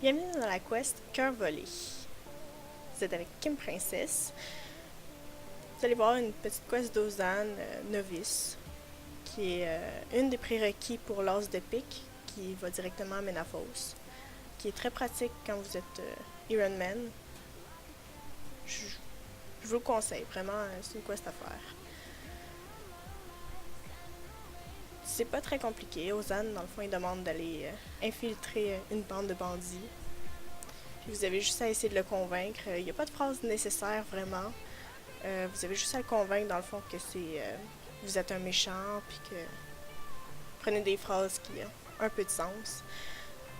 Bienvenue dans la quest Cœur volé. Vous êtes avec Kim Princess. Vous allez voir une petite quest d'Ozan novice, qui est une des prérequis pour l'as de pique, qui va directement à Menaphos, qui est très pratique quand vous êtes Iron Man. Je vous le conseille, vraiment, c'est une quest à faire. C'est pas très compliqué. Ozan, dans le fond, il demande d'aller infiltrer une bande de bandits. Puis vous avez juste à essayer de le convaincre. Il n'y a pas de phrase nécessaire vraiment. Vous avez juste à le convaincre dans le fond que c'est vous êtes un méchant, puis que prenez des phrases qui ont un peu de sens.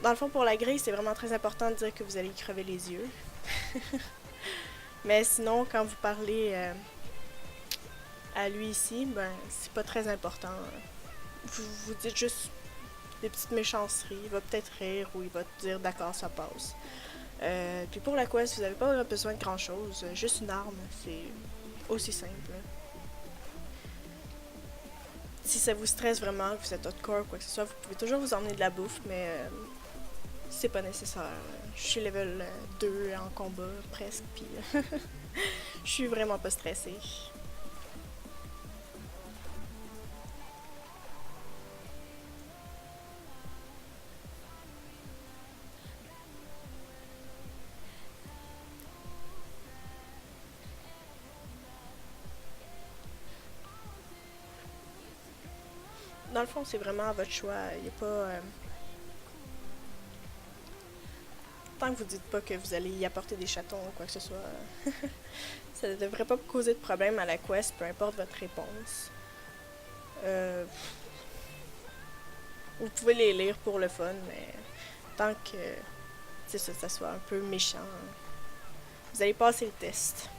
Dans le fond, pour la grille, c'est vraiment très important de dire que vous allez y crever les yeux. Mais sinon, quand vous parlez à lui ici, ben c'est pas très important. Vous dites juste des petites méchanceries. Il va peut-être rire ou il va te dire d'accord, ça passe. Puis pour la quest, vous n'avez pas besoin de grand chose. Juste une arme, c'est aussi simple. Si ça vous stresse vraiment, que vous êtes hardcore ou quoi que ce soit, vous pouvez toujours vous emmener de la bouffe, mais c'est pas nécessaire. Je suis level 2 en combat, presque, puis je suis vraiment pas stressée. Dans le fond, c'est vraiment à votre choix. Il n'y a pas. Tant que vous dites pas que vous allez y apporter des chatons ou quoi que ce soit, ça ne devrait pas causer de problème à la quest, peu importe votre réponse. Euh, vous pouvez les lire pour le fun, mais tant que ça soit un peu méchant, vous allez passer le test.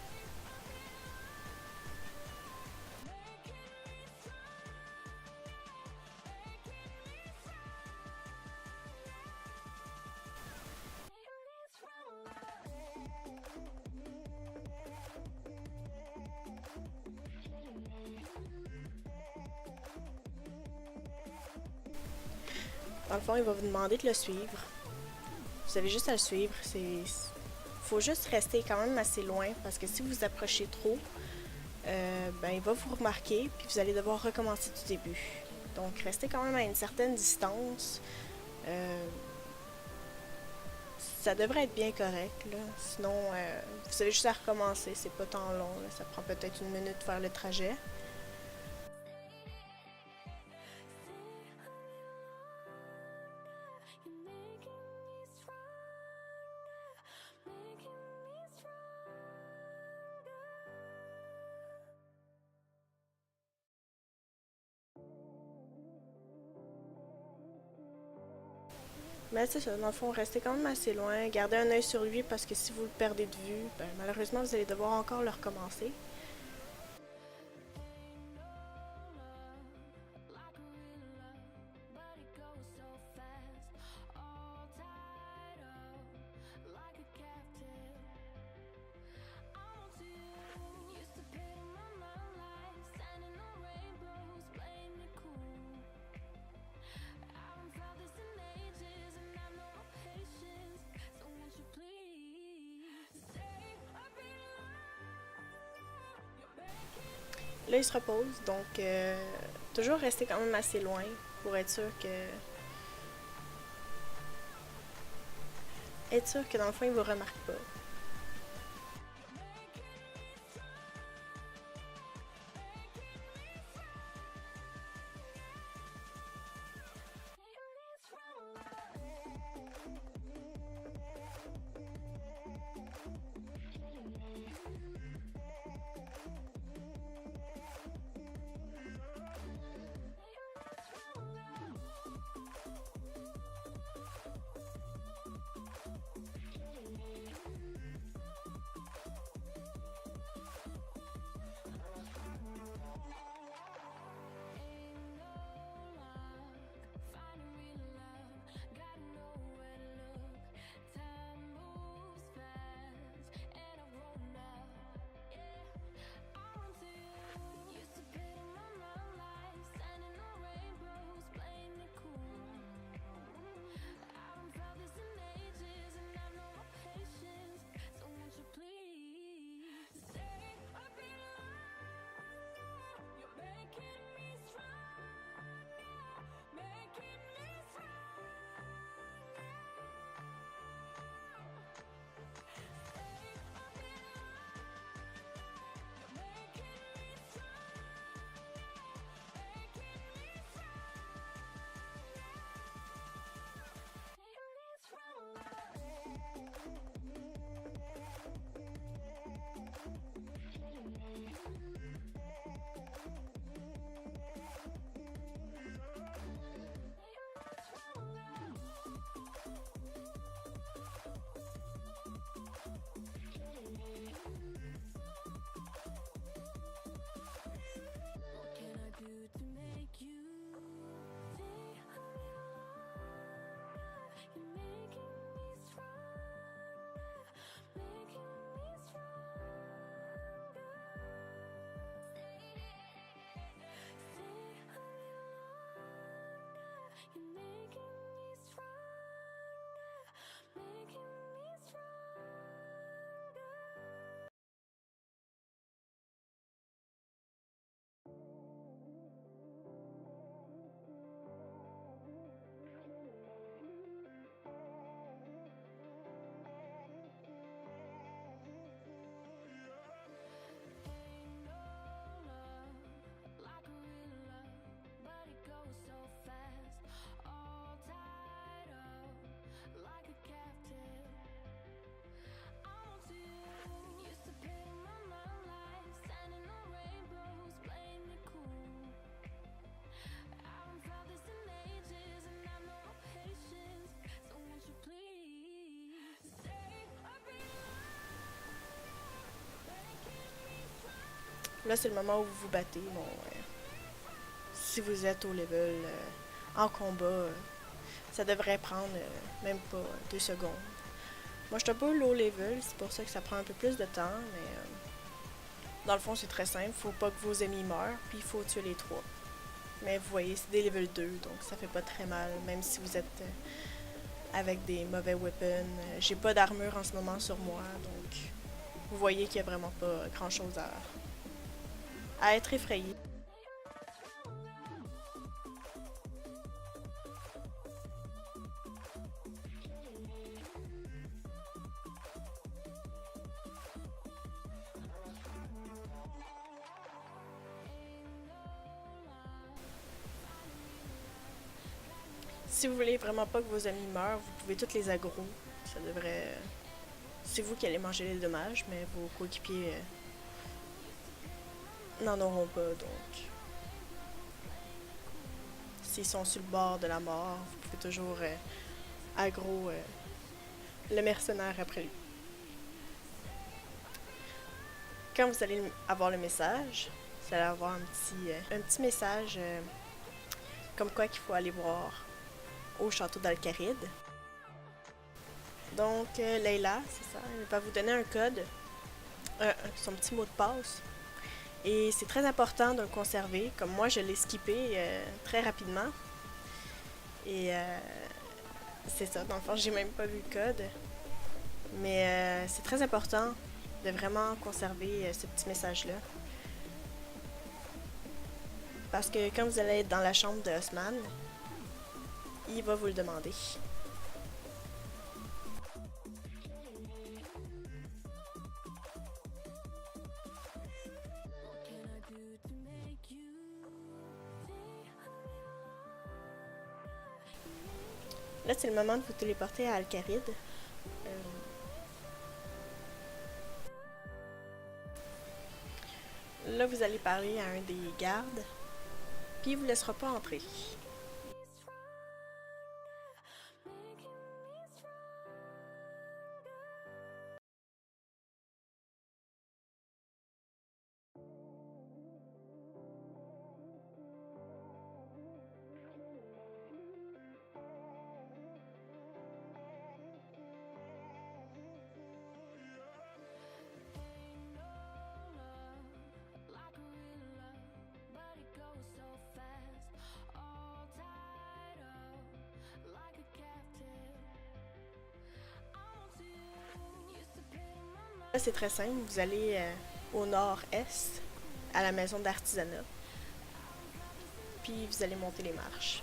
Dans le fond, il va vous demander de le suivre. Vous avez juste à le suivre. Faut juste rester quand même assez loin parce que si vous vous approchez trop, ben il va vous remarquer puis vous allez devoir recommencer du début. Donc restez quand même à une certaine distance. Euh, Ça devrait être bien correct là. Sinon, vous avez juste à recommencer. C'est pas tant long. Là. Ça prend peut-être une minute de faire le trajet. Mais c'est ça, dans le fond, restez quand même assez loin, gardez un œil sur lui parce que si vous le perdez de vue, ben, malheureusement vous allez devoir encore le recommencer. Là, il se repose, donc toujours rester quand même assez loin pour être sûr que dans le fond, il vous remarque pas. Là, c'est le moment où vous vous battez. Bon, si vous êtes au level en combat, ça devrait prendre même pas 2 secondes. Moi, je suis un peu low level, c'est pour ça que ça prend un peu plus de temps, mais dans le fond, c'est très simple. Faut pas que vos ennemis meurent, puis il faut tuer les trois. Mais vous voyez, c'est des level 2, donc ça fait pas très mal, même si vous êtes avec des mauvais weapons. J'ai pas d'armure en ce moment sur moi, donc vous voyez qu'il y a vraiment pas grand chose à être effrayé. Si vous voulez vraiment pas que vos amis meurent, vous pouvez toutes les aggro. Ça devrait. C'est vous qui allez manger les dommages, mais vos coéquipiers n'en auront pas, donc. S'ils sont sur le bord de la mort, vous pouvez toujours aggro le mercenaire après lui. Quand vous allez avoir le message, vous allez avoir un petit message comme quoi qu'il faut aller voir au château d'Alcaride. Donc, Leila, c'est ça, elle va vous donner un code, son petit mot de passe. Et c'est très important de le conserver. Comme moi, je l'ai skippé très rapidement. Et c'est ça, dans le fond, j'ai même pas vu le code. Mais c'est très important de vraiment conserver ce petit message-là. Parce que quand vous allez être dans la chambre de Haussmann, il va vous le demander. Là, c'est le moment de vous téléporter à Alcaride. Là, vous allez parler à un des gardes, puis il vous laissera pas entrer. Là, c'est très simple. Vous allez au nord-est, à la maison d'artisanat. Puis vous allez monter les marches.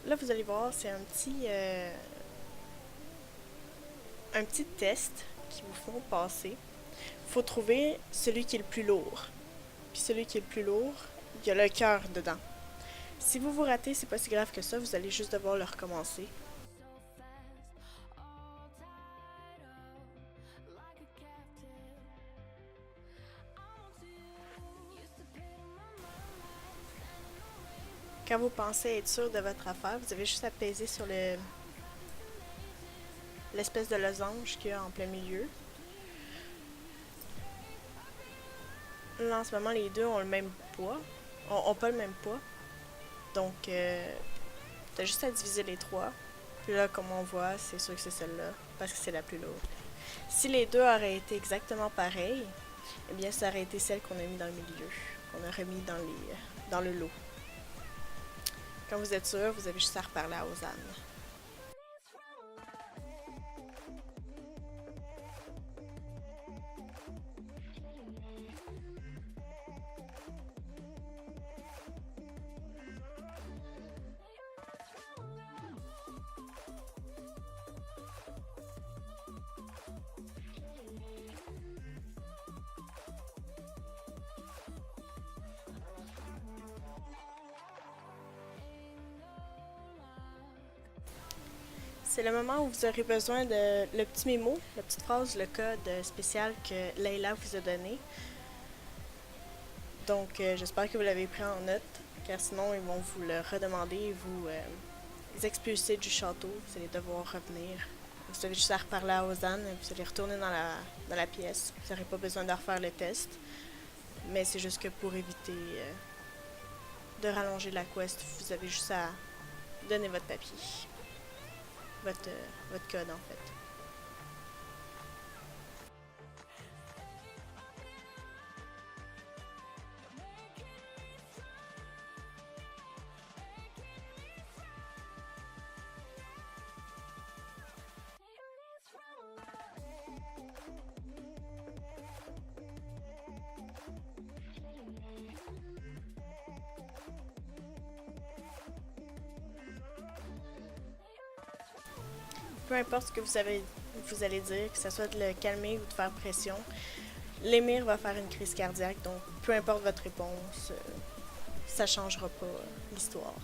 Là, vous allez voir, c'est un petit test qui vous font passer. Il faut trouver celui qui est le plus lourd. Puis celui qui est le plus lourd, il y a le cœur dedans. Si vous vous ratez, c'est pas si grave que ça, vous allez juste devoir le recommencer. Quand vous pensez être sûr de votre affaire, vous avez juste à peser sur l'espèce de losange qu'il y a en plein milieu. Là, en ce moment, les deux ont le même poids. Ont pas le même poids. Donc, t'as juste à diviser les trois. Puis là, comme on voit, c'est sûr que c'est celle-là, parce que c'est la plus lourde. Si les deux auraient été exactement pareils, eh bien, ça aurait été celle qu'on a mis dans le milieu, qu'on a remis dans le lot. Quand vous êtes sûr, vous avez juste à reparler à Ozan. C'est le moment où vous aurez besoin de le petit mémo, la petite phrase, le code spécial que Layla vous a donné. Donc, j'espère que vous l'avez pris en note, car sinon, ils vont vous le redemander et vous expulser du château. Vous allez devoir revenir. Vous avez juste à reparler à Ozan, vous allez retourner dans la pièce. Vous n'aurez pas besoin de refaire le test. Mais c'est juste que pour éviter de rallonger la quest, vous avez juste à donner votre papier. Votre code en fait. Peu importe ce que vous allez dire, que ce soit de le calmer ou de faire pression, l'émir va faire une crise cardiaque, donc peu importe votre réponse, ça changera pas l'histoire.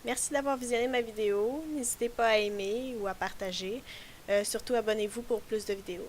Merci d'avoir visionné ma vidéo. N'hésitez pas à aimer ou à partager. Surtout, abonnez-vous pour plus de vidéos.